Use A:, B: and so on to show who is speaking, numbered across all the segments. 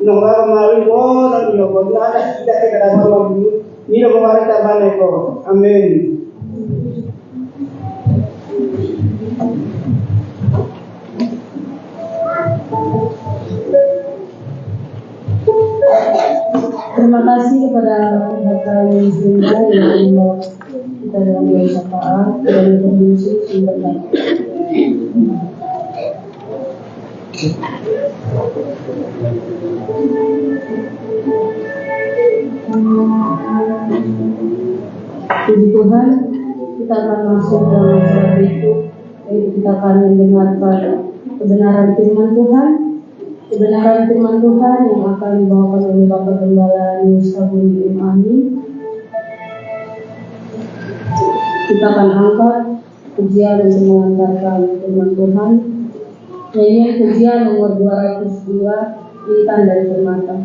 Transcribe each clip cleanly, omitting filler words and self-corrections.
A: nongkar kemarin ko dan iyo ko ada tidak ada sama dulu ini kemarin tabane ko amin.
B: Terima kasih kepada Bapak Yusrina yang membawa kita dalam syafaat dan kondisi sumber daya. Puji Tuhan, kita akan masuk dalam masalah berikut, yaitu kita akan mendengarkan kebenaran firman Tuhan. Kebenaran firman Tuhan yang akan dibawakan oleh Bapak Gembala Yusabun Imami. Kita akan angkat pujian untuk mengantarkan firman Tuhan. Nyanyian pujian nomor 202, Intan dari Permata.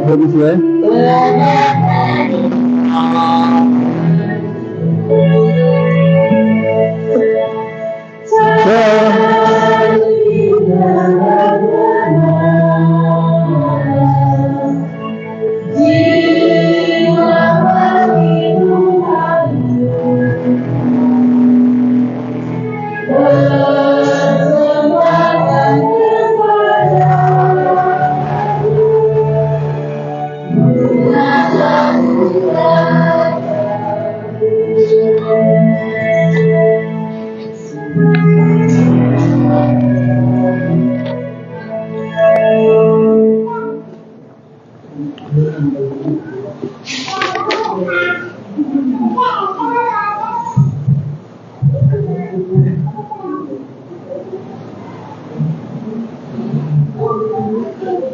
C: bagus ya.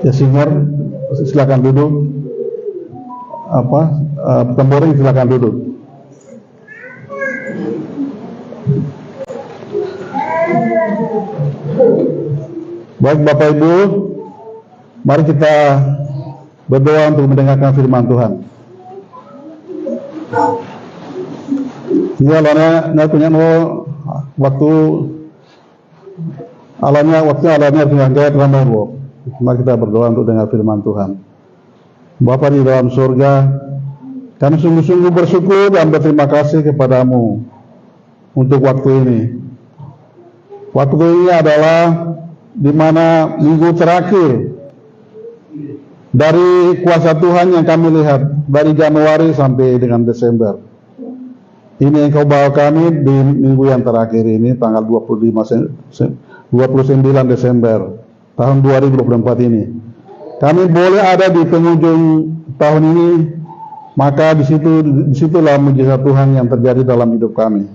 C: Ya, Singer, silakan duduk. Temboring silakan duduk. Baik Bapak Ibu, mari kita berdoa untuk mendengarkan firman Tuhan. Ini alanya punya waktu alanya dengan gaya ramai. Mari kita berdoa untuk dengar firman Tuhan. Bapa di dalam surga, kami sungguh-sungguh bersyukur dan berterima kasih kepadamu untuk waktu ini. Waktu ini adalah di mana minggu terakhir dari kuasa Tuhan yang kami lihat dari Januari sampai dengan Desember. Ini Engkau bawa kami di minggu yang terakhir ini, tanggal 29 Desember tahun 2024 ini. Kami boleh ada di penghujung tahun ini, maka disitulah mujizat Tuhan yang terjadi dalam hidup kami.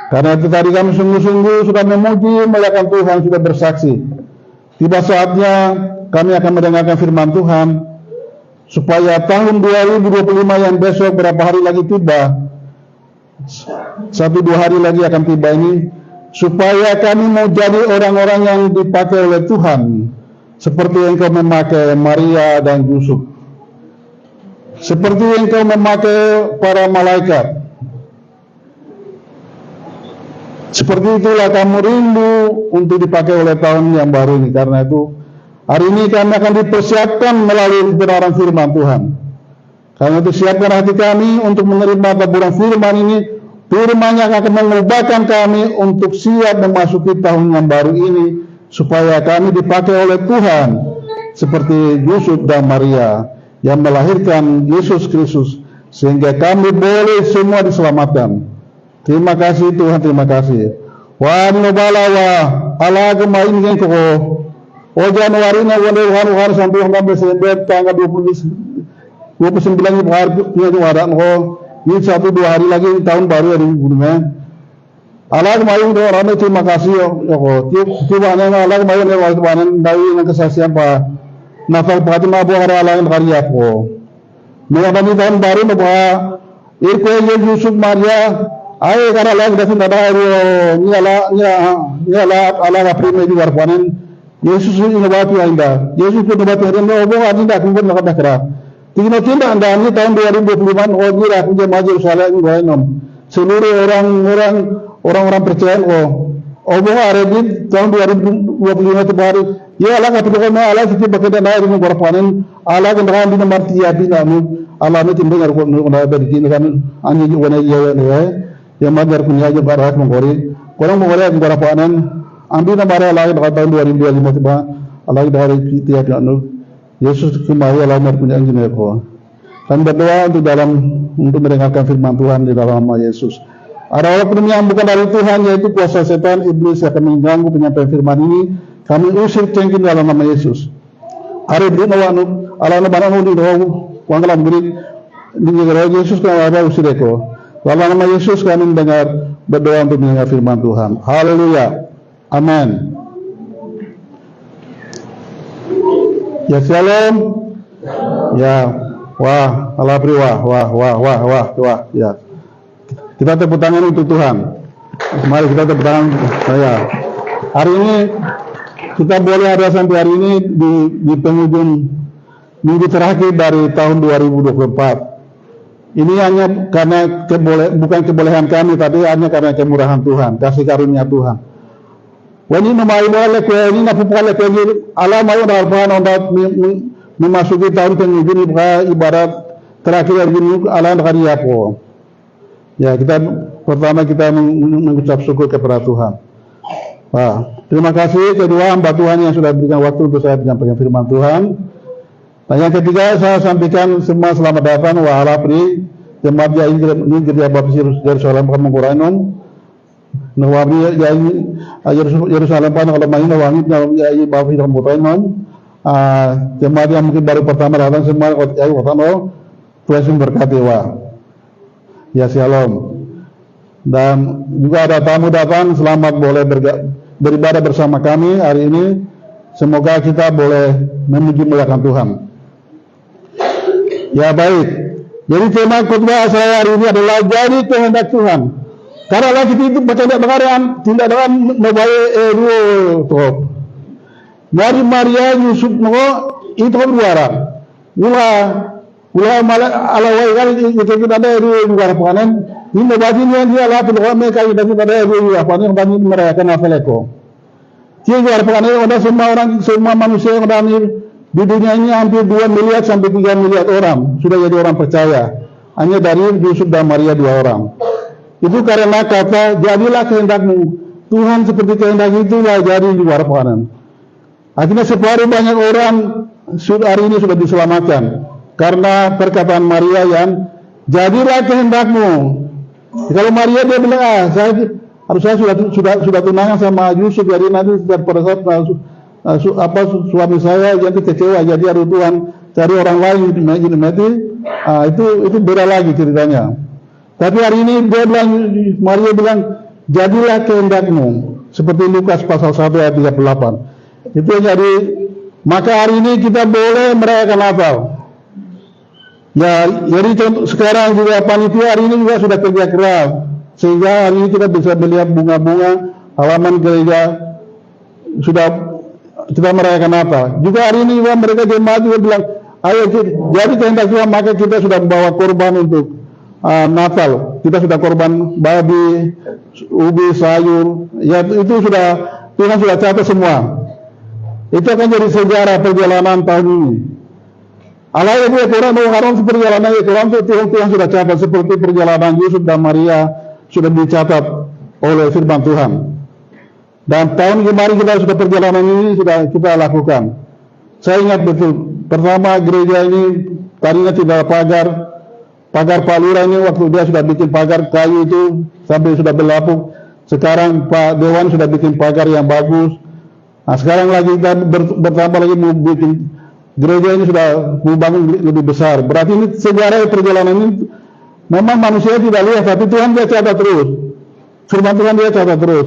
C: Karena itu tadi kami sungguh-sungguh sudah memuji, memuliakan Tuhan, sudah bersaksi. Tiba saatnya kami akan mendengarkan firman Tuhan, supaya tahun 2025 yang besok berapa hari lagi tiba, 1-2 hari lagi akan tiba ini, supaya kami mau jadi orang-orang yang dipakai oleh Tuhan, seperti Engkau memakai Maria dan Yusuf, seperti Engkau memakai para malaikat. Seperti itulah kamu rindu untuk dipakai oleh tahun yang baru ini. Karena itu hari ini kami akan dipersiapkan melalui kebenaran firman Tuhan. Karena itu siapkan hati kami untuk menerima taburan firman ini. Firman yang akan mengubahkan kami untuk siap memasuki tahun yang baru ini, supaya kami dipakai oleh Tuhan seperti Yusuf dan Maria yang melahirkan Yesus Kristus, sehingga kami boleh semua diselamatkan. Terima kasih Tuhan, terima kasih. Wa nubala wa ala gemain gen ko. O Januari na wala sampai Desember tanggal 29 hari punya waran ko. Ini 1-2 hari lagi tahun baru hari bulan. Ala gemain do rame terima kasih yo. Tiba na ala gemain ne waktu banan dari yang kesaksian pa. Nafal Fatima bo hari ala karya ko. Mereka di tahun baru bahwa Irko Yusuf Maria ay karena lain dapat ada ala prime di warpanen Yesus ini nabati anda Yesus itu nabati hari ini obo adi dah kumpul nak dakra tinggal anda ini tahun 2025 oh dia aku maju salah ini goenom seluruh orang percaya obo hari ini tahun 2025 itu baru ya ala kata ala kita bekerja dari warpanen ala kendaraan di nomor 3 namu ala ini tinggal aku nak berdiri kami anjing juga ya yang magar punya aja barat menggori kurang menggori aku barapanan ambil nama lagi dekat tahun 2025 tiba lagi dari tiap anu Yesus kembali lagi punya anjing ko kan berdoa untuk mendengarkan firman Tuhan di dalam nama Yesus. Ada orang yang bukan dari Tuhan, yaitu kuasa setan iblis yang akan mengganggu penyampaian firman ini, kami usir cengkin dalam nama Yesus. Hari ini anu ala bana di doang wangkalam beri di Yesus kan ada usir ko. Dalam nama Yesus kami berdoa untuk mendengar firman Tuhan. Haleluya. Amin. Ya shalom. Ya. Wah, alabri wah. Ya. Kita tepuk tangan untuk Tuhan. Mari kita tepuk tangan saya. Hari ini kita boleh ada sampai hari ini di penghujung minggu terakhir dari tahun 2024. Ini hanya karena bukan kebolehan kami, tapi hanya karena kemurahan Tuhan, kasih karunia Tuhan. Wani nomai boleh kue ini napu boleh kue ini alam ayo darpan ondat memasuki tahun penghidupan ibarat terakhir ini alam hari apa? Ya pertama kita mengucap syukur kepada Tuhan. Terima kasih kedua hamba Tuhan yang sudah berikan waktu untuk saya menyampaikan firman Tuhan. Dan yang ketiga saya sampaikan semua selamat datang wahala pri jemaat ini gereja Baptis Yerusalem Kamangurainon. Nawabi ya Yerusalem pan kalau main wangi ya Baptis Kamangurainon. Jemaat yang mungkin baru pertama datang semua Tuhan berkati ya shalom. Dan juga ada tamu datang, selamat boleh beribadah bersama kami hari ini. Semoga kita boleh memuji muliakan Tuhan. Ya baik. Jadi tema khotbah saya hari ini adalah jadi kehendak Tuhan. Karena lagi itu bercanda bakaran tidak dalam membawa top. Dari Maria Yusuf itu berwarna. Ulah malah alawai kali itu ada luar panen. Ini bagi dia lah puluhan mereka yang ada luar panen bagi mereka nafaleko. Tiada luar panen ada semua manusia yang ada di dunia ini hampir 2 miliar sampai 3 miliar orang sudah jadi orang percaya. Hanya dari Yusuf dan Maria 2 orang. Itu karena kata jadilah kehendakmu. Tuhan seperti kehendak itulah jadi luar panen. Akhirnya separuh banyak orang hari ini sudah diselamatkan. Karena perkataan Maria yang jadilah kehendakmu. Kalau Maria dia bilang saya sudah tunangan sama Yusuf, jadi nanti pada saat suami saya jadi kecewa, jadi harus Tuhan cari orang lain itu beda lagi ceritanya. Tapi hari ini Maria bilang jadilah kehendakmu seperti Lukas pasal 1 ayat 38. Itu jadi maka hari ini kita boleh merayakan Natal. Ya, jadi sekarang juga panitia hari ini juga sudah kerja keras sehingga hari ini kita bisa melihat bunga-bunga halaman gereja sudah kita merayakan Natal. Juga hari ini juga mereka jemaat juga bilang, ayo jadi kehendak Tuhan maka kita sudah membawa korban untuk Natal. Kita sudah korban babi, ubi, sayur. Ya itu sudah Tuhan sudah catat semua. Itu akan jadi sejarah perjalanan tahun ini. Allah ibu Quran mengharap perjalanan Quran itu Tuhan sudah catat seperti perjalanan Yusuf dan Maria sudah dicatat oleh firman Tuhan. Dan tahun kemarin kita sudah perjalanan ini sudah kita lakukan. Saya ingat betul pertama gereja ini tadinya tidak pagar palura ini waktu dia sudah bikin pagar kayu itu sampai sudah berlapuk. Sekarang Pak Dewan sudah bikin pagar yang bagus. Nah sekarang lagi kita bertambah lagi mau bikin gereja ini sudah membangun lebih besar. Berarti ini sejarah perjalanan ini memang manusia tidak lihat, tapi Tuhan dia catat terus. Firman Tuhan dia catat terus.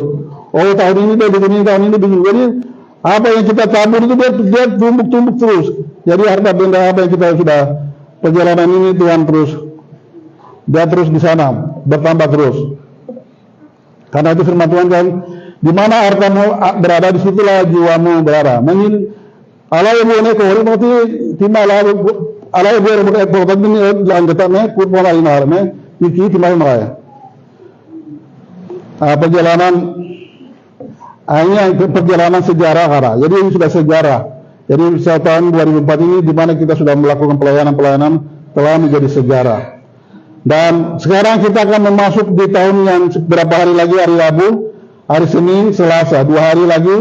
C: Oh tahun ini dia begini, tahun ini begini. Jadi apa yang kita tabur itu dia tumbuk terus. Jadi harta benda apa yang kita sudah perjalanan ini Tuhan terus dia terus di sana bertambah terus. Karena itu firman Tuhan kan, di mana hartamu berada di situlah jiwamu berada. Allah yang boleh kau berarti timah Allah yang boleh berarti ini lanjutannya kurang ini ini timah meraya. Perjalanan hanya perjalanan sejarah kara. Jadi ini sudah sejarah. Jadi tahun 2004 ini di mana kita sudah melakukan pelayanan telah menjadi sejarah. Dan sekarang kita akan memasuki di tahun yang beberapa hari lagi hari Rabu, hari Senin, Selasa, 2 hari lagi.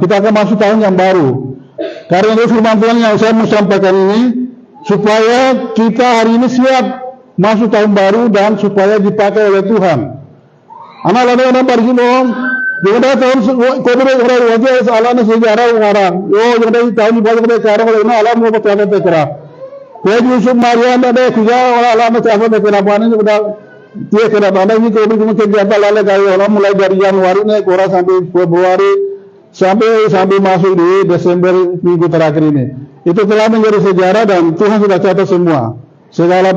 C: Kita akan masuk tahun yang baru. Karena itu firman Tuhan yang saya mau sampaikan ini supaya kita hari ini siap masuk tahun baru dan supaya dipakai oleh Tuhan. Anak-anak pergi dong. Jangan tahun kodok orang wajah salahnya sejarah orang. Oh jangan tahun baru kita sekarang kalau ini alam mau bertanya tekra. Kau Yusuf Maria ada juga orang alam macam apa kenapa ini sudah dia kenapa ini kodok cuma kegiatan lalu kayu orang mulai dari Januari nih kurang sampai Februari. Sampai masuk di Desember minggu terakhir ini. Itu telah menjadi sejarah dan Tuhan sudah catat semua. Segala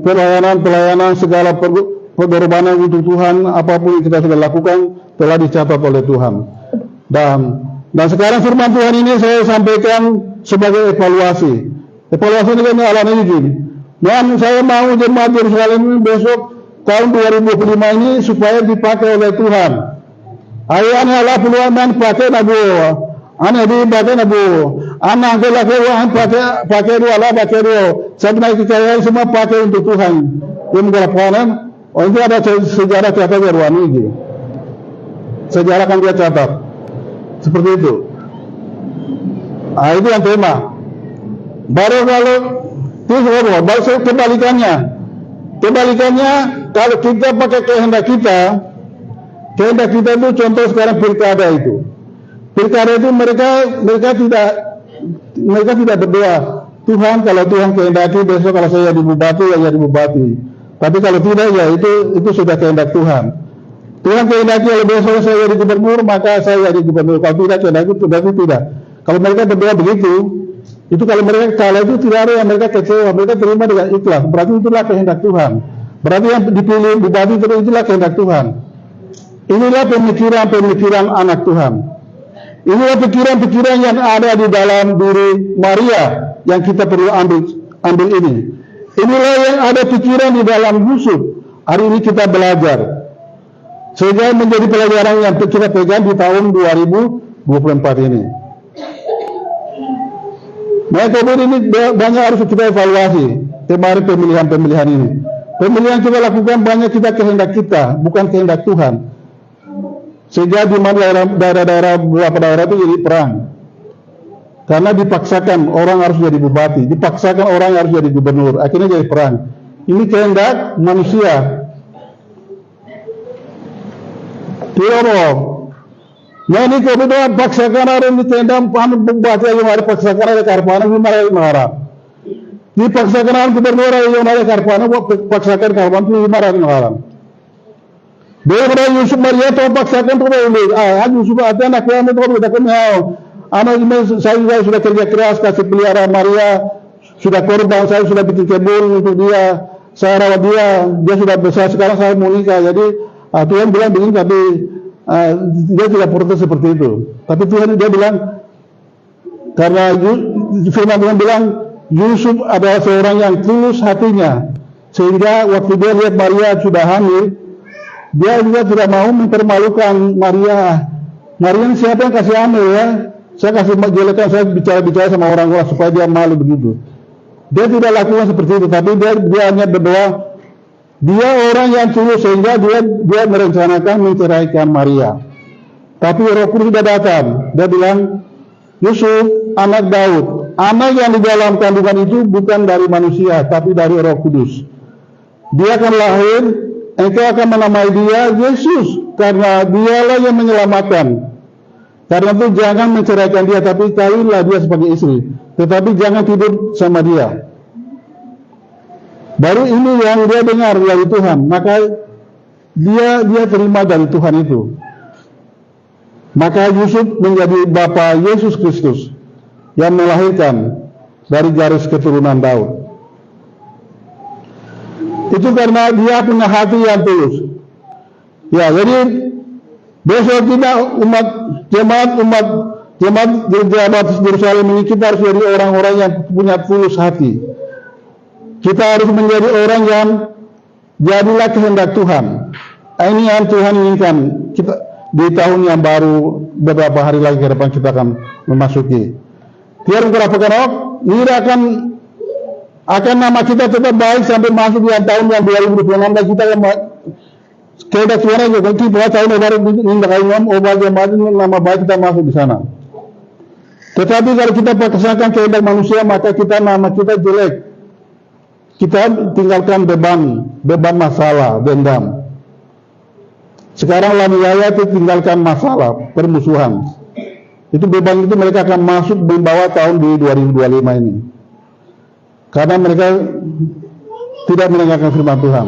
C: pelayanan, segala pengorbanan untuk Tuhan, apapun yang kita sudah lakukan telah dicatat oleh Tuhan. Dan Dan sekarang firman Tuhan ini saya sampaikan sebagai evaluasi. Evaluasi ini kan ala izin. Dan saya mau jemaat Yerusalem ini besok tahun 2025 ini supaya dipakai oleh Tuhan. Ayo ane ala peluang pakai nabu. Ane di pakai nabu. Anak laki-laki pakai dua ala pakai dua. Sebenarnya kekayaan semua pakai untuk Tuhan. Yang berlakukan. Oh itu ada sejarah catat Yerwan ini. Sejarah kan dia catat. Seperti itu. Itu yang tema. Baru kalau baru kebalikannya kalau kita pakai kehendak kita itu contoh sekarang pilkada itu mereka tidak berdoa Tuhan, kalau Tuhan kehendaki besok kalau saya jadi bupati ya jadi bupati, tapi kalau tidak ya itu sudah kehendak Tuhan kehendaki kalau besok saya jadi gubernur maka saya jadi gubernur, kalau tidak kehendaki tidak. Kalau mereka berdoa begitu, itu kalau mereka kalah itu tidak ada yang mereka kecewa, mereka terima dengan ikhlas. Berarti itulah kehendak Tuhan. Berarti yang dipilih bupati itulah kehendak Tuhan. Inilah pemikiran anak Tuhan. Inilah pikiran-pikiran yang ada di dalam diri Maria yang kita perlu ambil ini. Inilah yang ada pikiran di dalam Yusuf. Hari ini kita belajar. Sehingga menjadi pelajaran yang kita pegang di tahun 2024 ini. Nah, kemudian ini banyak harus kita evaluasi kemarin pemilihan ini. Pemilihan kita lakukan banyak kita kehendak kita, bukan kehendak Tuhan. Sehingga di mana daerah-daerah beberapa daerah itu jadi perang. Karena dipaksakan orang harus jadi bupati, dipaksakan orang harus jadi gubernur, akhirnya jadi perang. Ini kehendak manusia. Tidak. Nah ini kemudian paksakan ada di tenda bupati yang ada paksakan ada karpana gimana mengarah. Dipaksakan ada gubernur yang ada karpana paksakan karpana gimana mengarah. Dia Yusuf Maria tu paksakan tu boleh. Yusuf ada anak yang itu kita kenal. Anak ini saya sudah kerja keras kasih pelihara Maria, sudah korban, saya sudah bikin kebun untuk dia, saya rawat dia sudah besar sekarang saya mau nikah. Jadi Tuhan bilang begini tapi dia tidak protes seperti itu. Tapi Tuhan dia bilang karena firman Tuhan bilang Yusuf adalah seorang yang tulus hatinya, sehingga waktu dia lihat Maria sudah hamil, dia juga tidak mau mempermalukan Maria. Maria siapa yang kasih hamil ya? Saya kasih jelekan, saya bicara sama orang-orang supaya dia malu begitu. Dia tidak lakukan seperti itu, tapi dia hanya berdoa. Dia orang yang tulus sehingga dia merencanakan menceraikan Maria. Tapi Roh Kudus sudah datang. Dia bilang, Yusuf, anak Daud, anak yang di dalam kandungan itu bukan dari manusia, tapi dari Roh Kudus. Dia akan lahir, engkau akan menamai dia Yesus, karena dialah yang menyelamatkan. Karena itu jangan menceraikan dia, tapi kawinlah dia sebagai istri. Tetapi jangan tidur sama dia. Baru ini yang dia dengar dari Tuhan, maka dia terima dari Tuhan itu. Maka Yusuf menjadi bapa Yesus Kristus yang melahirkan dari garis keturunan Daud. Itu karena dia punya hati yang tulus. Ya, jadi besok kita jemaat Yerusalem ini kita harus jadi orang-orang yang punya tulus hati. Kita harus menjadi orang yang jadilah kehendak Tuhan. Ini yang Tuhan inginkan kita di tahun yang baru, beberapa hari lagi ke depan kita akan memasuki. Tiar berapa ini akan nama kita tetap baik sampai masuk di tahun yang 2026 kita akan kehendak Tuhan aja. Nanti pada tahun baru ini nama baik kita masuk di sana. Tetapi kalau kita paksakan kehendak manusia, maka nama kita jelek. Kita tinggalkan beban masalah, dendam. Sekarang Lamiyaya itu tinggalkan masalah, permusuhan. Itu beban itu mereka akan masuk membawa tahun di 2025 ini. Karena mereka tidak mendengarkan firman Tuhan.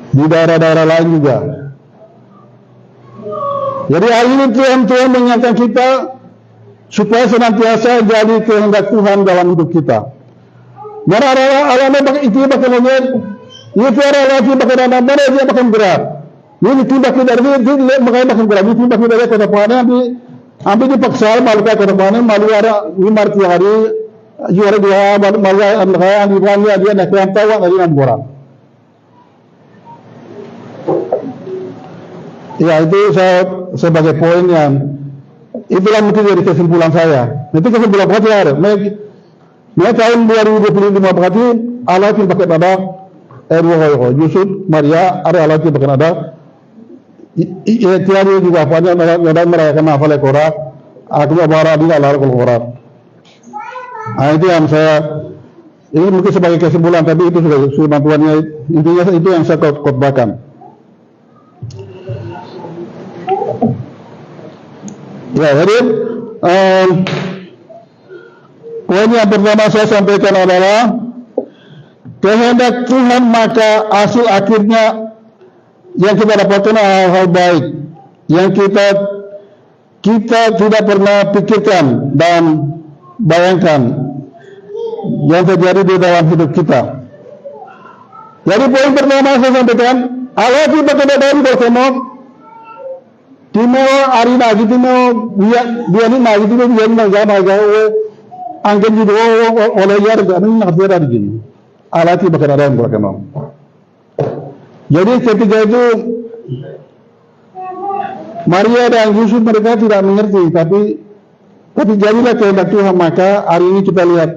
C: Di daerah-daerah lain juga. Jadi hari ini Tuhan mengingatkan kita supaya senantiasa jadi kehendak Tuhan dalam hidup kita. Mana alamnya itu bagaimana? Itu adalah lagi bagaimana mana dia makan berat. Ini tiba kita ini makanya makin berani tiba kita lihat kota Pahana ambil dipaksa malu kota Pahana malu ada 5 hari juara dua malu ada di Pahana dia nak tahu dari orang. Ya itu saya sebagai poin yang itulah mungkin jadi kesimpulan saya. Itu kesimpulan saya. Mereka tahun 2025 berarti alat yang pakai nada Yusuf Maria ada alat yang pakai nada. Tiada juga banyak nada merayakan hafal Al-Quran. Aku bara di dalam Al-Quran. Itu yang saya ini mungkin sebagai kesimpulan tapi itu sudah bantuannya intinya itu yang saya khotbahkan. Ya, jadi poin yang pertama saya sampaikan adalah kehendak Tuhan maka hasil akhirnya yang kita dapatkan hal baik yang kita tidak pernah pikirkan dan bayangkan yang terjadi di dalam hidup kita. Jadi poin pertama saya sampaikan Allah tidak dari berkenok Timo hari lagi Timo dia ni lagi Timo dia ni jangan angkat di oleh yar ini nak berada di sini. Alati bakal ada yang berkenaan. Jadi ketika itu Maria dan Yusuf mereka tidak mengerti, tapi jadilah kehendak Tuhan maka hari ini kita lihat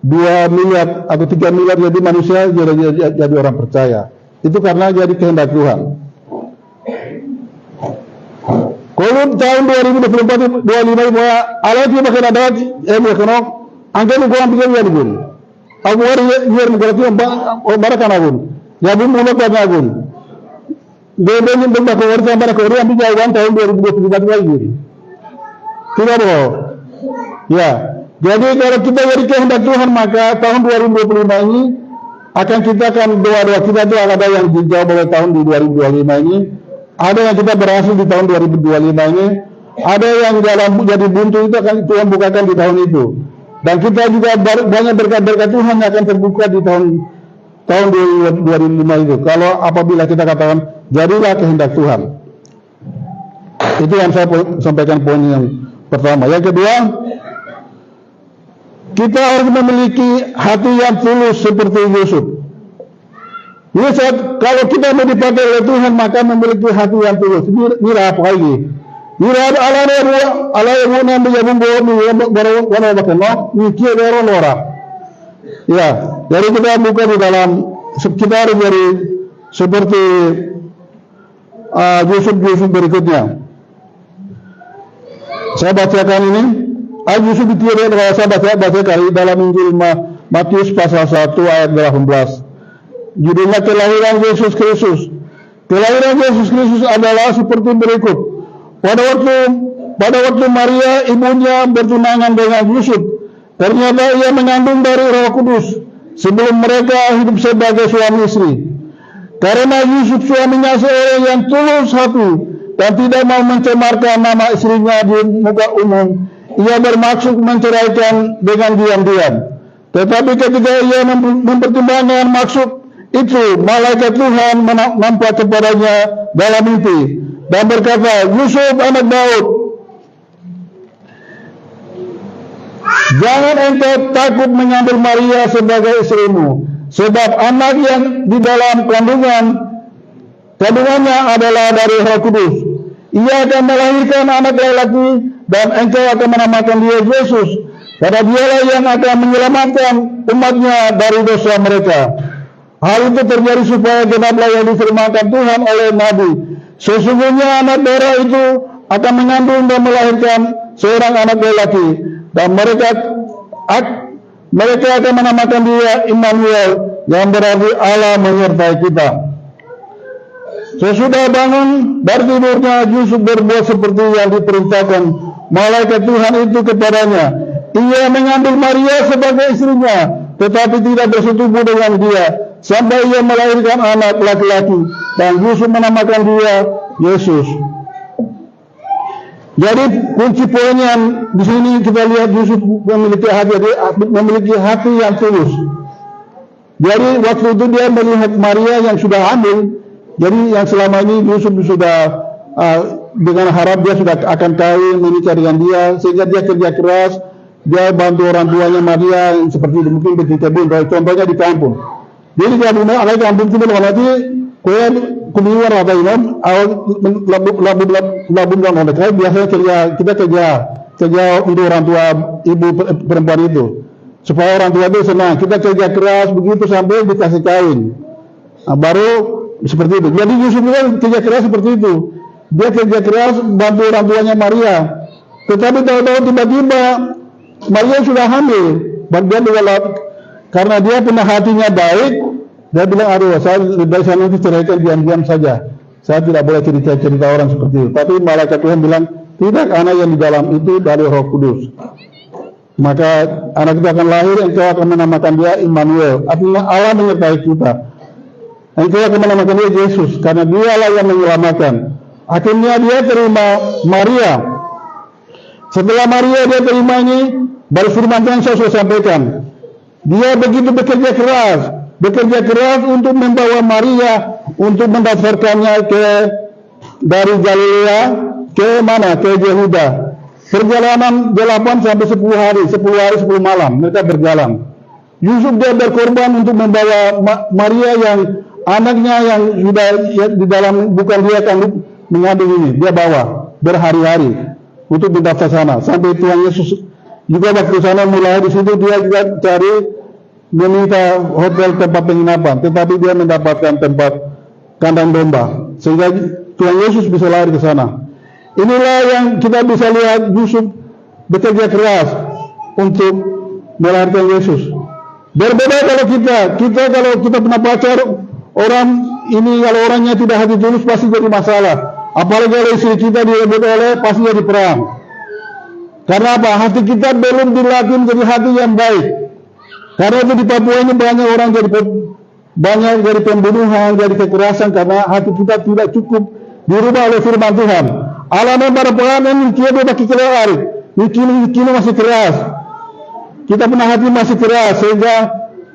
C: 2 miliar atau 3 miliar jadi manusia jadi orang percaya. Itu karena jadi kehendak Tuhan. Kalau tahun 2024 25 bahwa Allah itu bakal ada berkenaan angkat orang pikir dia pun. Aku hari berarti orang kanakun. Ya pun mulai kanakun. Dia ni berbagai orang yang berbagai orang yang jauhan tahun 2024 lagi. Tidak boh. Ya. Jadi kalau kita jadi kehendak Tuhan maka tahun 2025 ini akan kita akan doa-doa kita itu ada yang dijawab oleh tahun di 2025 ini. Ada yang kita berhasil di tahun 2025 ini. Ada yang jalan jadi buntu itu akan Tuhan bukakan di tahun itu. Dan kita juga banyak berkat-berkat Tuhan yang akan terbuka di tahun 2025 itu. Kalau apabila kita katakan jadilah kehendak Tuhan. Itu yang saya sampaikan poin yang pertama. Yang kedua, kita harus memiliki hati yang tulus seperti Yusuf. Ini kalau kita mau dipakai oleh Tuhan maka memiliki hati yang tulus. Ini apa lagi? Ini ala yang namanya baru ni kira orang. Ya, jadi kita buka di dalam sekitar dari seperti Yusuf berikutnya. Saya bacakan ini. Yusuf itu saya bacakan dalam Injil Matius pasal 1 ayat 18. Judulnya kelahiran Yesus Kristus. Kelahiran Yesus Kristus adalah seperti berikut. Pada waktu Maria ibunya bertunangan dengan Yusuf, ternyata ia mengandung dari Roh Kudus sebelum mereka hidup sebagai suami istri. Karena Yusuf suaminya seorang yang tulus hati dan tidak mau mencemarkan nama istrinya di muka umum, ia bermaksud menceraikan dengan diam-diam. Tetapi ketika ia mempertimbangkan maksud itu, malaikat Tuhan nampak kepadanya dalam mimpi dan berkata, Yusuf anak Daud, jangan engkau takut mengambil Maria sebagai istrimu, sebab anak yang di dalam kandungannya adalah dari Roh Kudus. Ia akan melahirkan anak lelaki dan engkau akan menamakan dia Yesus, karena dialah yang akan menyelamatkan umatnya dari dosa mereka. Hal itu terjadi supaya genaplah yang difirmankan Tuhan oleh Nabi. Sesungguhnya anak darah itu akan mengandung dan melahirkan seorang anak lelaki, dan mereka akan menamakan dia Immanuel, yang berarti Allah menyertai kita. Sesudah bangun dari tidurnya, Yusuf berbuat seperti yang diperintahkan malaikat Tuhan itu kepadanya. Ia mengambil Maria sebagai istrinya, tetapi tidak bersetubuh dengan dia sampai ia melahirkan anak laki-laki, dan Yusuf menamakan dia Yesus. Jadi kunci poin yang di sini kita lihat Yusuf memiliki hati yang tulus. Jadi waktu itu dia melihat Maria yang sudah hamil, Jadi yang selama ini Yusuf sudah dengan harap dia sudah akan kawin, menikah dengan dia, sehingga dia kerja keras, dia bantu orang tuanya Maria yang seperti itu, mungkin berkebun, contohnya di kampung. Jadi dia punya anak kampung itu nanti kue keluar atau imam, labun orang mereka biasanya kita kerja untuk orang tua ibu perempuan itu, supaya orang tua itu senang. Kita kerja keras begitu sampai dikasih kawin, baru seperti itu. Jadi Yusuf juga kerja keras seperti itu. Dia kerja keras bantu orang tuanya Maria. Tetapi tahu-tahu tiba-tiba Maria sudah hamil. Dia juga karena dia punya hatinya baik, dia bilang, aduh, saya lebih baik nanti ceraikan diam-diam saja. Saya tidak boleh cerita orang seperti itu. Tapi malaikat Tuhan bilang, tidak, anak yang di dalam itu dari Roh Kudus. Maka anak itu akan lahir, engkau akan menamakan dia Immanuel. Artinya Allah menyertai kita. Engkau akan menamakan dia Yesus, karena dialah yang menyelamatkan. Akhirnya dia terima Maria. Setelah Maria dia terima ini, baru firman Tuhan saya sudah sampaikan. Dia begitu bekerja keras untuk membawa Maria, untuk mendaftarkannya dari Galilea ke mana? Ke Yehuda. Perjalanan 8 sampai 10 hari, 10 malam mereka berjalan. Yusuf dia berkorban untuk membawa Maria yang anaknya yang sudah di dalam, bukan dia akan mengandung ini, dia bawa berhari-hari untuk mendaftar sana. Sampai Tuhan Yesus juga waktu sana mulai di situ dia juga cari meminta hotel tempat penginapan, tetapi dia mendapatkan tempat kandang domba, sehingga Tuhan Yesus bisa lari ke sana. Inilah yang kita bisa lihat Yusuf bekerja keras untuk melahirkan Yesus. Berbeda kalau kalau kita pernah pacar orang ini, kalau orangnya tidak hati tulus pasti jadi masalah. Apalagi kalau istri kita direbut oleh, pasti jadi perang. Karena apa? Hati kita belum dilatih menjadi hati yang baik. Karena itu di Papua ini banyak orang jadi pembunuhan, jadi kekerasan karena hati kita tidak cukup dirubah oleh firman Tuhan. Allah membara pengamen kia baki keluar, kini masih keras. Kita punya hati masih keras sehingga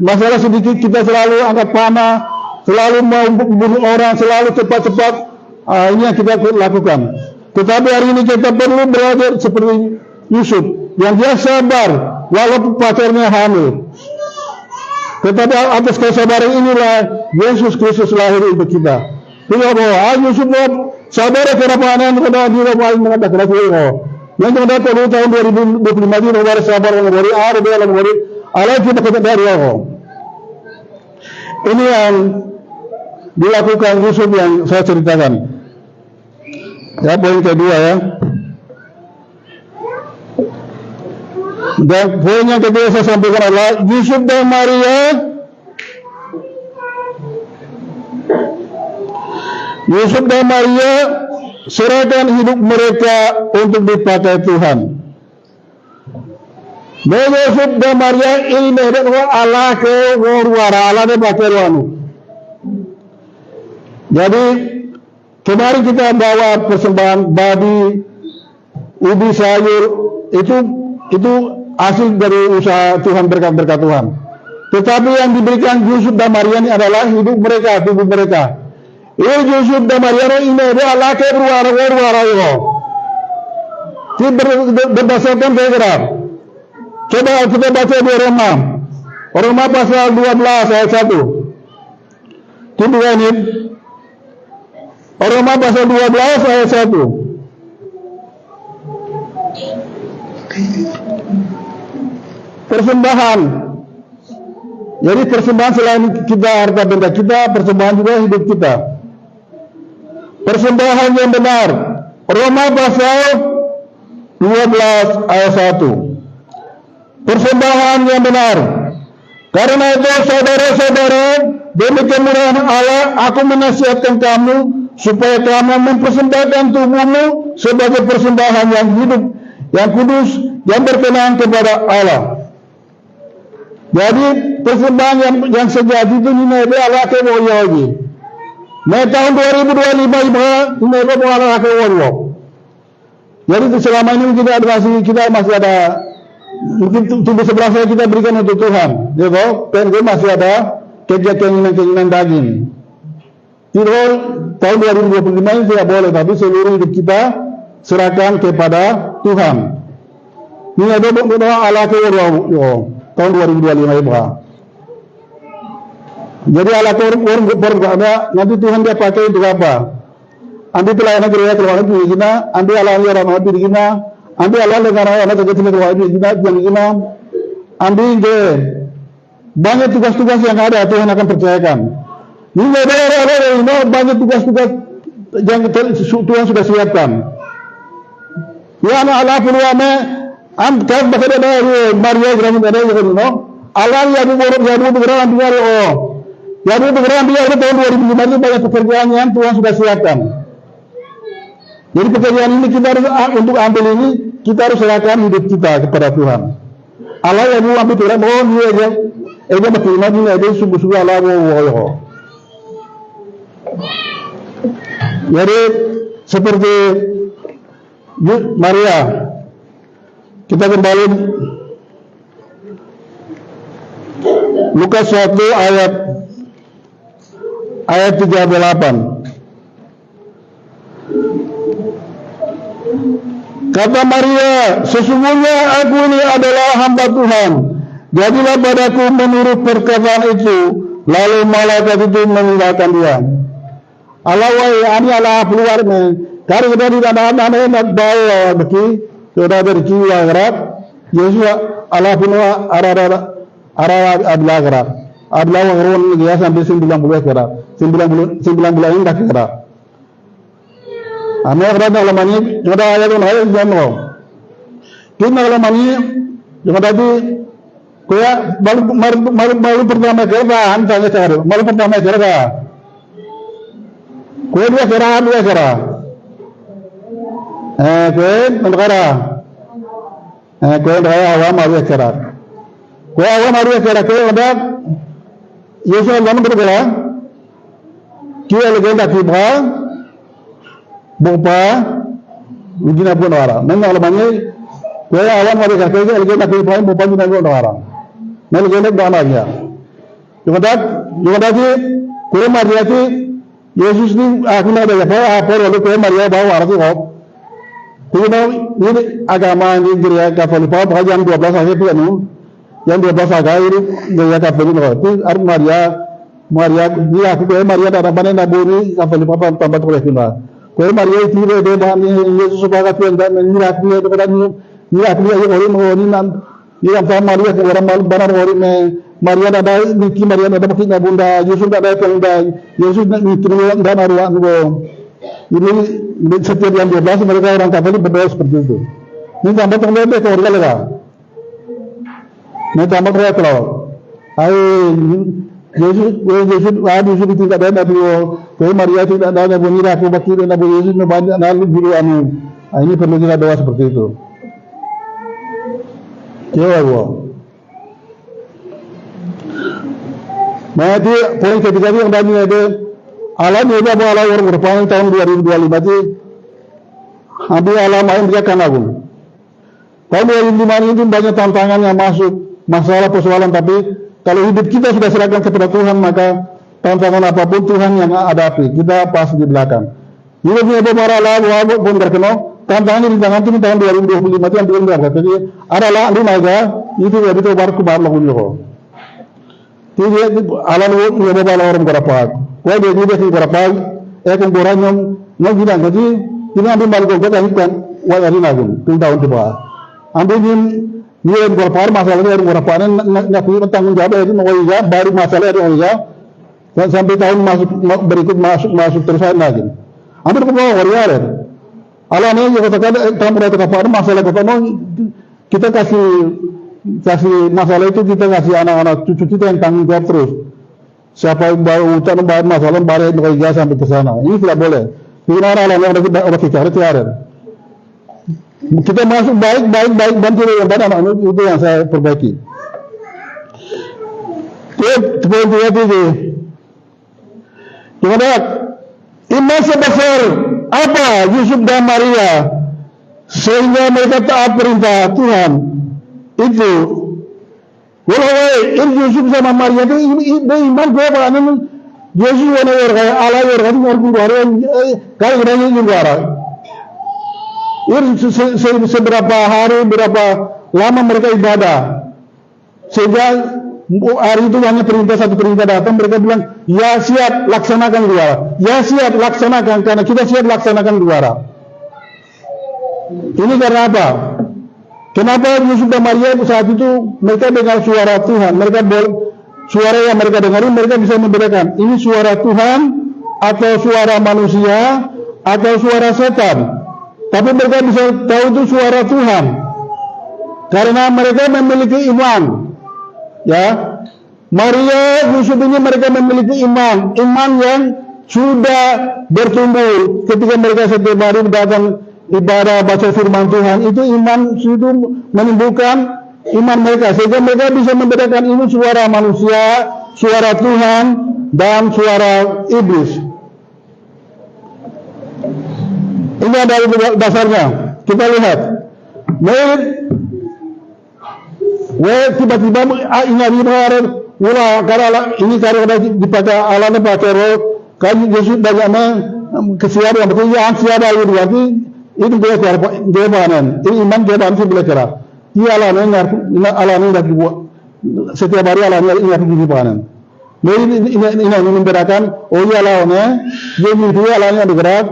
C: masalah sedikit kita selalu angkat panah, selalu mau membunuh orang, selalu cepat-cepat. Ini yang kita lakukan. Tetapi hari ini kita perlu belajar seperti Yusuf yang dia sabar walaupun pacarnya hamil. Tetapi atas kesabaran inilah Yesus Kristus lahir untuk kita. Tidak bahwa Yusuf sabar karena panen kepada diri paling mengatakan itu. Yang kemudian tahun 2025 ini baru sabar mengenai ada dalam mengenai Allah kita kata dari Allah. Ini yang dilakukan Yusuf yang saya ceritakan. Ya, poin kedua ya. Dan poin yang kedua saya sampaikan adalah Yusuf dan Maria serahkan hidup mereka untuk dipakai Tuhan. Yusuf dan Maria ini adalah Allah ke warwara Allah dipakai wanu. Jadi kemarin kita bawa persembahan babi, ubi, sayur, itu hasil dari usaha Tuhan, berkat Tuhan. Tetapi yang diberikan Yusuf dan Maria ini adalah hidup mereka, tubuh mereka. Ini Yusuf dan Maria ini adalah ke berwara-wara itu. Berdasarkan kegerak. Coba kita baca di Roma pasal 12 ayat 1. Itu ini. Roma pasal 12 ayat 1. Persembahan. Jadi persembahan selain kita harta benda kita, persembahan juga hidup kita. Persembahan yang benar. Roma pasal 12 ayat 1. Persembahan yang benar. Karena itu saudara-saudara, demi kemurahan Allah, aku menasihatkan kamu supaya kamu mempersembahkan tubuhmu sebagai persembahan yang hidup, yang kudus, yang berkenan kepada Allah. Jadi persembahan yang sejati itu ini Allah ke lagi. Nah tahun 2025 ini Allah ke Allah. Jadi selama ini kita masih ada mungkin tubuh sebelah saya kita berikan untuk Tuhan, gitu. Dan masih ada keinginan daging. Tirol tahun 2025 ini tidak boleh, tapi seluruh hidup kita serahkan kepada Tuhan. Ini ada doa ala ke tahun 2025 ini. Jadi ala ke ada nanti Tuhan dia pakai untuk apa? Ambil pelayanan gereja keluar negeri kita, ambil ala orang negeri kita, ambil ala negara anak kecil keluar negeri kita, ambil ke banyak tugas-tugas yang ada Tuhan akan percayakan. Ini ada banyak tugas-tugas yang Tuhan sudah siapkan. Ya anak Allah peluangnya, kan bahkan ada Maria Gramin ada yang no. Allah yang bergerak biar yang bergerak biar tahun 2005 ini banyak pekerjaan yang Tuhan sudah siapkan. Jadi pekerjaan ini kita harus untuk ambil ini kita harus serahkan hidup kita kepada Tuhan. Allah yang mau ambil Tuhan, dia aja, dia berterima dia sungguh-sungguh Allah mau. Jadi seperti Maria, kita kembali Lukas 1 ayat 38. Kata Maria, sesungguhnya aku ini adalah hamba Tuhan. Jadilah padaku menurut perkataan itu. Lalu malaikat itu meninggalkan dia. Allah ini Allah keluar karena kita tidak ada nak bawa beki sudah berkiwa gerak. Yesus Allah punya arah adalah gerak. Adalah orang dia sampai 90 gerak. 90 bulan ini dah gerak. Ame gerak dalam ini sudah ada yang lain jangan. Kita dalam ini juga tadi kaya baru pertama kerja antara cara baru pertama kerja. Kue dua kera. Kue negara. Kue negara awam dua kera. Kue awam dua kera. Kue ada Yesus dalam bergerak. Kue legenda kiba, bopa, mungkin apa orang. Memang alamannya kue awam dua kera. Kue legenda kiba, bopa mungkin apa orang. Memang legenda dana dia. Juga tadi kue mariati Yesus ni aku nak belajar apa lalu kau Maria bawa arti kau. Kau ini agama ini gereja Katolik pada jam 12 aja tu anu, jam 12 aja ini gereja Katolik kau. Tu arti Maria ni aku kau Maria dah mana nak buri Katolik apa tempat boleh kita. Kau Maria itu dia dah ni Yesus sebagai Tuhan dan ni aku ni kepada ni aku ni orang ni nan ni apa Maria orang benar orang Maria ada Niki Maria ada makin bunda Yesus ada pengundang Yesus nak mikirkan dan arwah itu ini setiap yang 12 mereka orang Katolik berdoa seperti itu. Ini tambah tambah deh kalau orang ini tambah berapa kalau Yesus ada Yesus tidak ada tapi Maria tidak ada bunyi aku bakir dan Yesus banyak nalu dulu anu ini perlu kita doa seperti itu. Jawab. Nanti poin ketiga yang tadi ada alam ini apa alam orang berpaling tahun 2025 itu ambil alam lain dia kan agung. Tahun 2005 itu banyak tantangan yang masuk, masalah persoalan, tapi kalau hidup kita sudah serahkan kepada Tuhan maka tantangan apapun Tuhan yang hadapi kita pas di belakang. Hidup ini beberapa alam pun terkenal tantangan di tangan itu tahun 2025 itu yang belum berangkat. Jadi adalah lima aja itu jadi itu baru kebar lagu juga. Jadi alam ini beberapa orang berapa? Kau dia berapa? Ekor orang yang bilang jadi ini ambil balik kita kan wajib lagi tahun tiba. Ambil ni berapa masalah ni berapa nak tanggung jawab itu mengoya baru masalah itu mengoya sampai tahun berikut masuk terus lagi. Ambil berapa orang? Alam ini kita katakan tahun berapa masalah kita kasih masalah itu kita kasih anak-anak cucu kita yang tanggung jawab terus. Siapa yang baru ucapan baru masalah baru itu sampai ke sana. Ini tidak boleh. Ini orang yang orang kita kita masuk baik bantu yang mana itu yang saya perbaiki. Poin itu. Kemudian iman sebesar apa Yusuf dan Maria sehingga mereka taat perintah Tuhan itu. Walau Yusuf sama Maria itu iman berapa? Yesus wana kaya Allah kan guru hari kali ini juga. Ini seberapa hari, berapa lama mereka ibadah. Sehingga hari itu hanya satu perintah datang, mereka bilang, ya siap laksanakan juara. Ya siap laksanakan, karena kita siap laksanakan juara. Ini karena apa? Kenapa Yusuf dan Maria saat itu mereka dengar suara Tuhan, suara yang mereka dengar mereka bisa membedakan ini suara Tuhan atau suara manusia atau suara setan. Tapi mereka bisa tahu itu suara Tuhan karena mereka memiliki iman. Ya, Maria, Yusuf ini mereka memiliki iman yang sudah bertumbuh ketika mereka setiap hari datang ibadah baca firman Tuhan. Itu iman itu menimbulkan iman mereka sehingga mereka bisa membedakan ini suara manusia, suara Tuhan dan suara iblis. Ini adalah dasarnya. Kita lihat. Tiba-tiba ingat karena ini karena dipakai alatnya pakai roh, kan Yesus bagaimana kesiapan, berarti yang siapa itu berarti itu boleh jawaban. Ini iman jawaban itu boleh kira. Ia alatnya dibuat setiap hari alatnya ingat kehidupan. Ini membedakan. Oh iya alatnya, dia mimpi alatnya bergerak.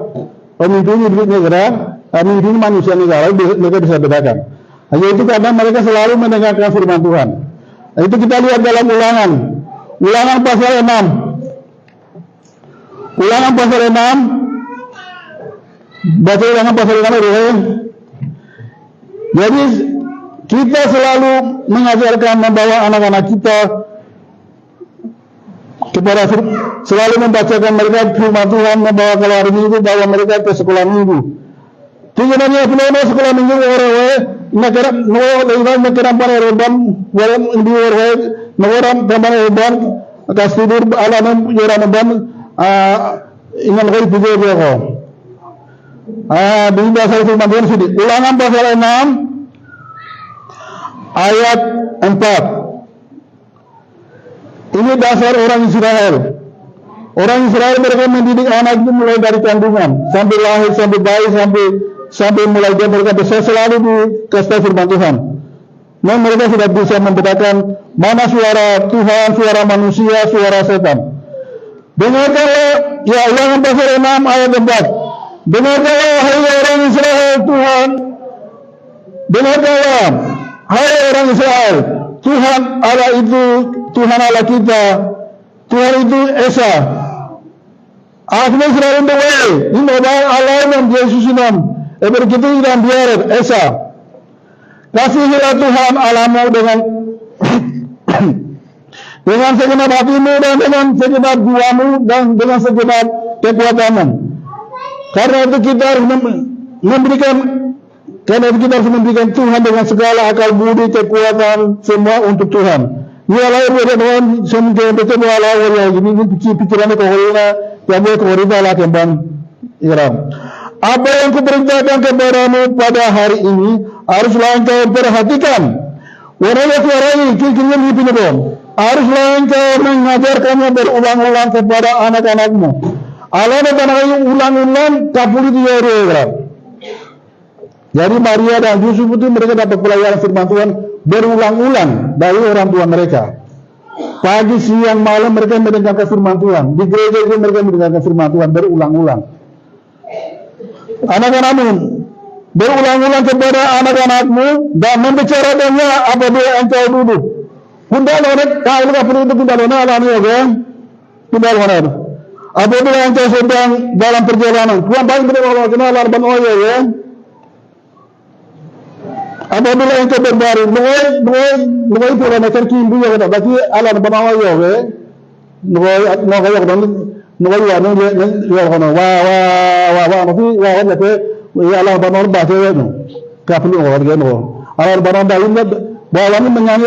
C: Pemimpin hidupnya gerak, pemimpin manusia negara mereka bisa bedakan. Hanya itu karena mereka selalu mendengarkan firman Tuhan. Nah, itu kita lihat dalam Ulangan pasal 6. Ulangan pasal 6. Baca Ulangan pasal 6 Jadi kita selalu mengajarkan membawa anak-anak kita kepada selalu membacakan mereka firman Tuhan, membawa kalau hari Minggu bawa mereka ke sekolah Minggu. Tujuannya penuh sekolah Minggu orang negara negara para orang orang di orang negara para orang atas tidur alam orang orang ingat kali punya dia kau. Di bahasa firman Tuhan sini. Ulangan pasal 6 ayat 4. Ini dasar orang Israel. Orang Israel mereka mendidik anak itu mulai dari kandungan sampai lahir, sampai bayi, sampai mulai dia mereka besar selalu dikasih firman Tuhan. Nah mereka sudah bisa membedakan mana suara Tuhan, suara manusia, suara setan. Dengarkanlah, ya Ulangan pasal 6 ayat 4. Dengarkanlah hai orang Israel Tuhan. Dengarkanlah hai orang Israel. Tuhan Allah itu Tuhan Allah kita. Tuhan itu Esa. Aku Israel bawah. Ini adalah Allah yang Yesus nam. Begitu dan biar Esa. Kasihilah Tuhan Allahmu dengan segenap hatimu dan dengan segenap jiwamu dan dengan segenap kekuatanmu. Karena itu kita harus memberikan Tuhan dengan segala akal budi kekuatan semua untuk Tuhan. Ialah Tuhan semua betul Allah yang ini pikirannya kohorina yang boleh kohorina lah kembang iram. Apa yang kuperintahkan kepadamu pada hari ini haruslah engkau perhatikan. Warna suara ini kini mimpi dong. Haruslah engkau mengajarkannya berulang-ulang kepada anak-anakmu. Allah dan anak ulang-ulang kapuli dia iram. Jadi Maria dan Yusuf itu mereka dapat pelajaran firman Tuhan berulang-ulang dari orang tua mereka. Pagi, siang, malam mereka mendengarkan firman Tuhan. Di gereja itu mereka mendengarkan firman Tuhan berulang-ulang. Anak-anakmu, berulang-ulang kepada anak-anakmu dan membicarakannya apabila engkau duduk. Kundalona, kalau perlu itu kundalona alami ya, kundalona. Apabila engkau sedang dalam perjalanan, Tuhan paling benar-benar kenal arban oyo ya. Apabila engkau berbaring, nuai pula macam kimbu yang ada. Bagi alam banawa ya, nuai ya, nanti alam banawa bahasa ya, kapal orang dia alam banawa dalam bawa ni menyanyi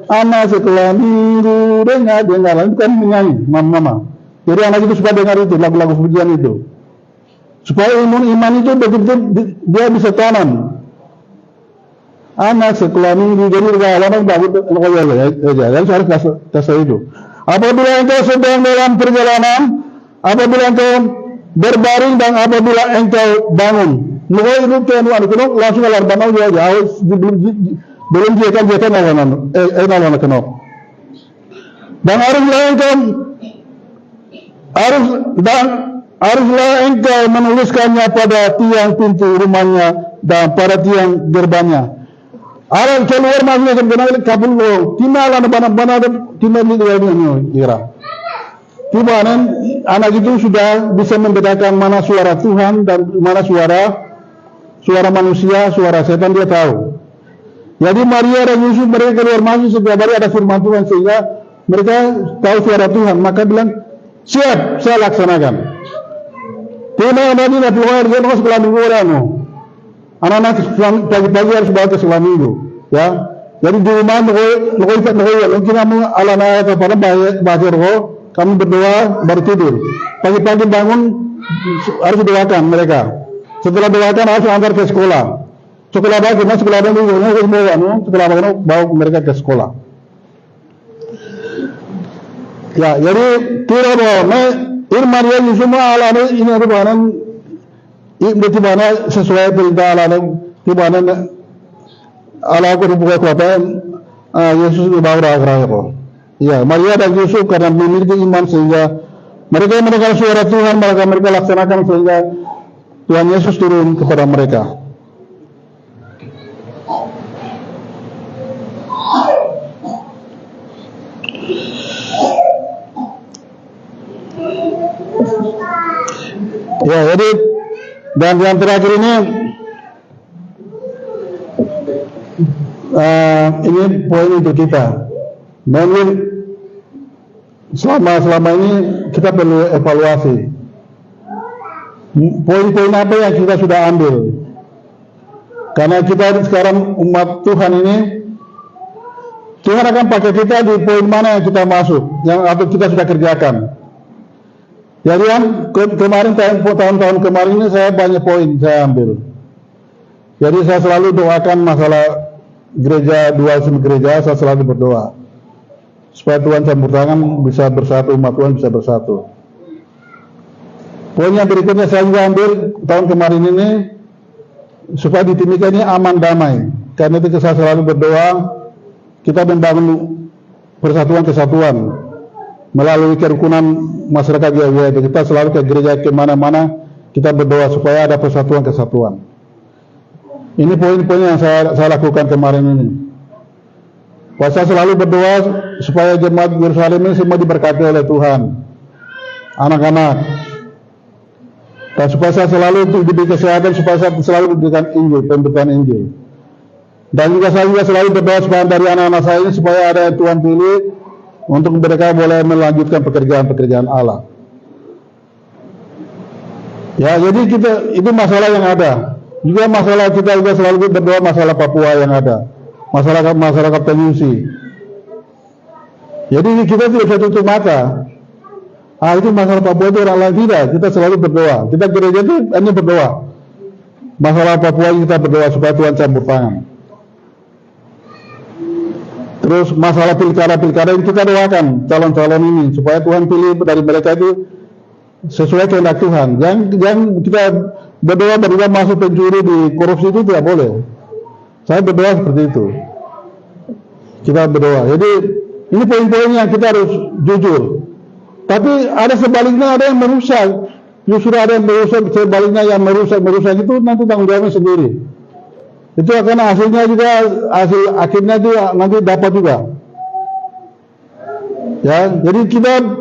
C: anak sekolah minggu dengar kan menyanyi, mama. Jadi anak itu suka dengar itu lagu-lagu pujian itu, supaya iman itu betul-betul dia bisa tanam. Anak sekolah minggu jadi orang bangun logoya ya, harus kasih itu. Apabila engkau sedang dalam perjalanan, apabila engkau berbaring dan apabila engkau bangun. Nukoy itu tuan kenok langsung alar banau jauh belum jekan lawan kenok. Dan haruslah engkau menuliskannya pada tiang pintu rumahnya dan pada tiang gerbangnya. Orang keluar masuk ke dalam kabul lo, timbalan bana timbal itu kira. Timbalan anak itu sudah bisa membedakan mana suara Tuhan dan mana suara manusia, suara setan dia tahu. Jadi Maria dan Yusuf mereka keluar masuk setiap hari ada firman Tuhan sehingga mereka tahu suara Tuhan. Maka bilang siap, saya laksanakan. Timbalan tadi nak keluar dia harus sekolah minggu orang. Anak-anak pagi-pagi harus bawa ke sekolah minggu, ya. Jadi di rumah nukoy, mungkin kamu ala-ala kepada bahasa roh, kamu berdoa baru tidur. Pagi-pagi bangun harus doakan mereka. Setelah doakan harus antar ke sekolah. Sekolah bawa mereka ke sekolah. Ya, jadi tidak boleh. Maria Yusuf ala ini rubahan. Ini tibana sesuai perintah Allah tibana Allah aku buka kuota Yesus dibawa kerana ya Maria dan Yusuf karena memiliki iman sehingga mereka mendengar suara Tuhan mereka laksanakan sehingga Tuhan Yesus turun kepada mereka. Ya jadi dan yang terakhir ini poin untuk kita. Mungkin selama ini kita perlu evaluasi. Poin-poin apa yang kita sudah ambil? Karena kita sekarang umat Tuhan ini, Tuhan akan pakai kita di poin mana yang kita masuk, yang atau kita sudah kerjakan. Jadi yang kemarin tahun-tahun kemarin ini saya banyak poin saya ambil. Jadi saya selalu doakan masalah gereja, dua gereja, saya selalu berdoa supaya Tuhan campur tangan bisa bersatu, umat Tuhan bisa bersatu. Poin yang berikutnya saya juga ambil tahun kemarin ini supaya di Timika ini aman damai. Karena itu saya selalu berdoa kita membangun persatuan kesatuan melalui kerukunan masyarakat Yahya itu. Kita selalu ke gereja kemana-mana kita berdoa supaya ada persatuan kesatuan. Ini poin-poin yang saya lakukan kemarin ini. Saya selalu berdoa supaya jemaat Yerusalem ini semua diberkati oleh Tuhan, anak-anak. Dan supaya saya selalu diberi kesehatan, supaya saya selalu diberikan Injil, pemberitaan Injil. Dan juga saya selalu berdoa supaya dari anak-anak saya ini supaya ada yang Tuhan pilih untuk mereka boleh melanjutkan pekerjaan-pekerjaan Allah. Ya, jadi itu masalah yang ada. Juga masalah kita juga selalu berdoa masalah Papua yang ada, masyarakat pengungsi. Jadi kita tidak bisa tutup mata. Itu masalah Papua itu orang lain tidak. Kita selalu berdoa. Kita gereja itu hanya berdoa. Masalah Papua kita berdoa supaya Tuhan campur tangan. Terus masalah pilkada yang kita doakan calon-calon ini supaya Tuhan pilih dari mereka itu sesuai kehendak Tuhan. Jangan kita berdoa masuk pencuri di korupsi itu tidak boleh. Saya berdoa seperti itu. Kita berdoa. Jadi ini poin-poin yang kita harus jujur. Tapi ada sebaliknya ada yang merusak. Justru ada yang merusak sebaliknya yang merusak itu nanti tanggung jawabnya sendiri. Itu akan hasilnya juga akhirnya itu nanti dapat juga. Ya, jadi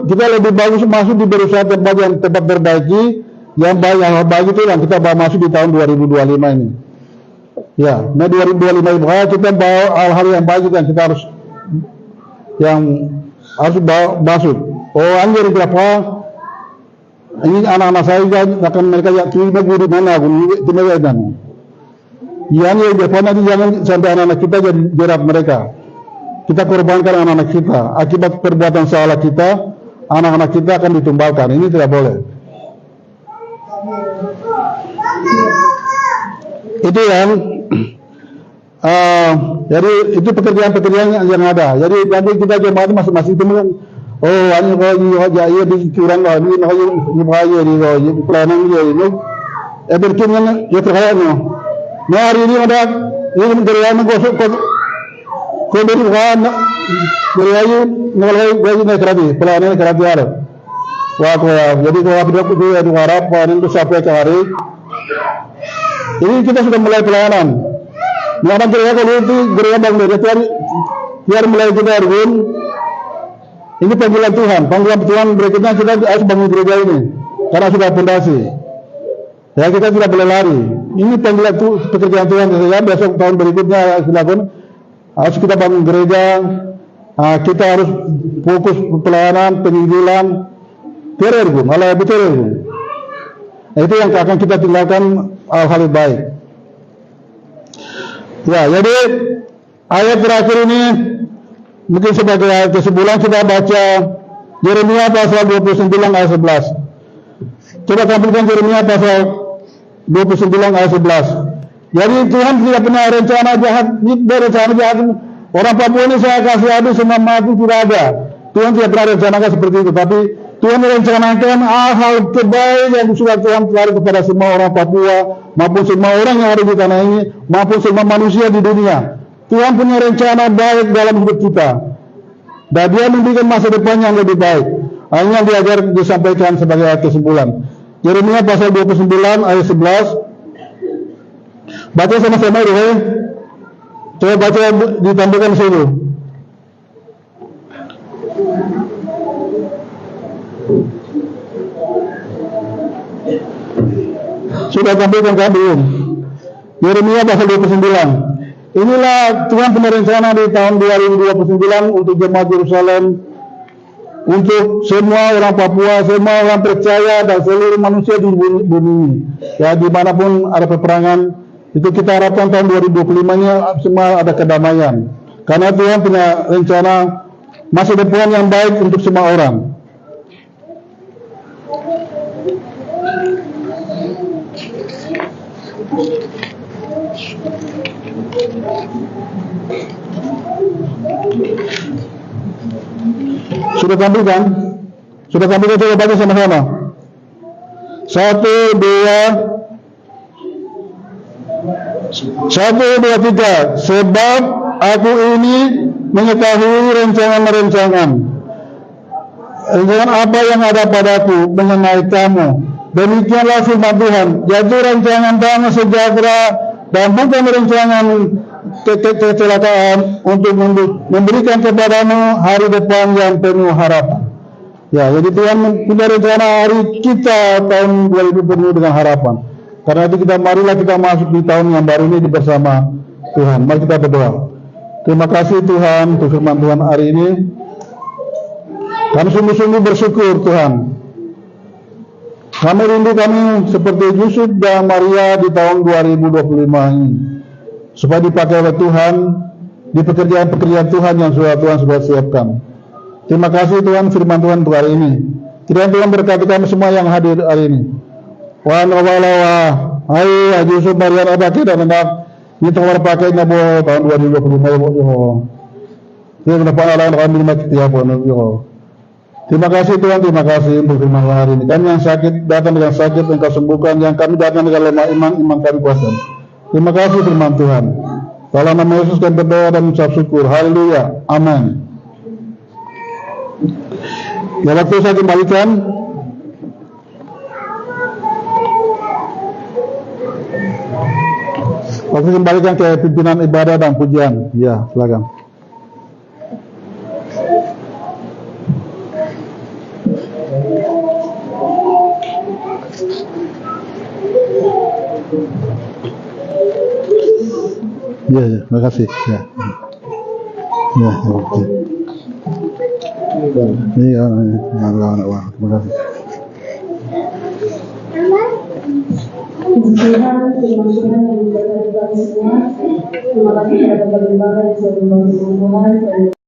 C: kita lebih bagus masuk di berusaha tempat yang tempat perbaiki, yang baik itu yang kita bawa masuk di tahun 2025 ini. Ya, nah 2025 ini kita bawa hal-hal yang baik yang kita harus bawa masuk. Oh, anjir berapa? Ini anak-anak saya akan mereka yang terima guru mana aku terima dan. Yang depan nanti jangan sampai anak-anak kita jadi jerat mereka. Kita korbankan anak-anak kita. Akibat perbuatan salah kita, anak-anak kita akan ditumbalkan. Ini tidak boleh. Itu yang jadi itu pekerjaan-pekerjaan yang ada. Jadi nanti kita jemaat masing-masing itu oh ano ko iya di kurang lah ni nak ni bahaya di pelayanan dia ini berarti mana ya terkaya no hari ini ada ini berlayanan gosok ko beri kan berlayu nolai gaji nak kerabi pelayanan kerabi ada wah jadi kalau kita dia di harap panen itu sampai ke hari ini kita sudah mulai pelayanan orang gereja kalau itu gereja bang gereja biar mulai kita argun. Ini panggilan Tuhan berikutnya kita harus bangun gereja ini karena sudah fondasi. Ya kita tidak boleh lari. Ini panggilan pekerjaan Tuhan. Ya besok tahun berikutnya silakan harus kita bangun gereja. Kita harus fokus pelayanan, penginjilan, terergum, malah betul. Itu yang akan kita tinggalkan hal baik. Ya, jadi ayat terakhir ini mungkin sebagai kesimpulan kita baca Yeremia pasal 29 ayat 11. Coba tampilkan Yeremia pasal 29 ayat 11. Jadi Tuhan tidak punya rencana jahat, orang Papua ini saya kasih habis semua mati tidak ada. Tuhan tidak pernah rencanakan seperti itu, tapi Tuhan merencanakan hal terbaik yang sudah Tuhan tarik kepada semua orang Papua maupun semua orang yang ada di tanah ini maupun semua manusia di dunia. Tuhan punya rencana baik dalam hidup kita dan dia memberikan masa depan yang lebih baik. Hanya diajar disampaikan sebagai ayat kesimpulan. Yeremia pasal 29 ayat 11. Baca sama-sama dulu. Coba baca ditampilkan di sini. Sudah tampilkan kan belum? Yeremia pasal 29. Inilah Tuhan punya rencana di tahun 2029 untuk jemaat Yerusalem, untuk semua orang Papua, semua orang percaya dan seluruh manusia di bumi ini. Ya dimanapun ada peperangan, itu kita harapkan tahun 2025-nya semua ada kedamaian. Karena Tuhan punya rencana masa depan yang baik untuk semua orang. Sudah tampilkan? Sudah tampilkan, coba baca sama-sama. 1, 2, 3. Sebab aku ini mengetahui rencana-rencangan apa yang ada padaku mengenai kamu. Demikianlah firman Tuhan, yaitu rancangan damai sejahtera dan bukan rancangan kecelakaan untuk memberikan kepadamu hari depan yang penuh harapan. Ya, jadi Tuhan punya rencana hari kita tahun 2020 dengan harapan. Karena itu marilah kita masuk di tahun yang baru ini bersama Tuhan. Mari kita berdoa. Terima kasih Tuhan untuk firman Tuhan hari ini. Kami sungguh-sungguh bersyukur Tuhan. Kami rindu kami seperti Yusuf dan Maria di tahun 2025 ini, supaya dipakai oleh Tuhan di pekerjaan-pekerjaan Tuhan yang Tuhan sudah siapkan. Terima kasih Tuhan firman Tuhan untuk hari ini. Kiranya Tuhan berkati kami semua yang hadir hari ini. Wan walawa, hai Yusuf Maria abaki dan anak kita berpakai nabo tahun 2025 yo. Dia mendapat alasan kami mati tiap tahun yo. Terima kasih Tuhan, terima kasih untuk firman hari ini. Kami yang sakit datang dengan sakit Engkau sembuhkan, yang kami datang dengan lemah iman kami kuasa. Terima kasih firman Tuhan. Dalam nama Yesus kami berdoa dan mengucap syukur. Haleluya. Amin. Ya, waktu saya kembalikan. Waktu kembalikan ke pimpinan ibadah dan pujian. Ya, silakan. Ya, terima kasih. Ya, oke. Iya, terima kasih. Terima kasih kepada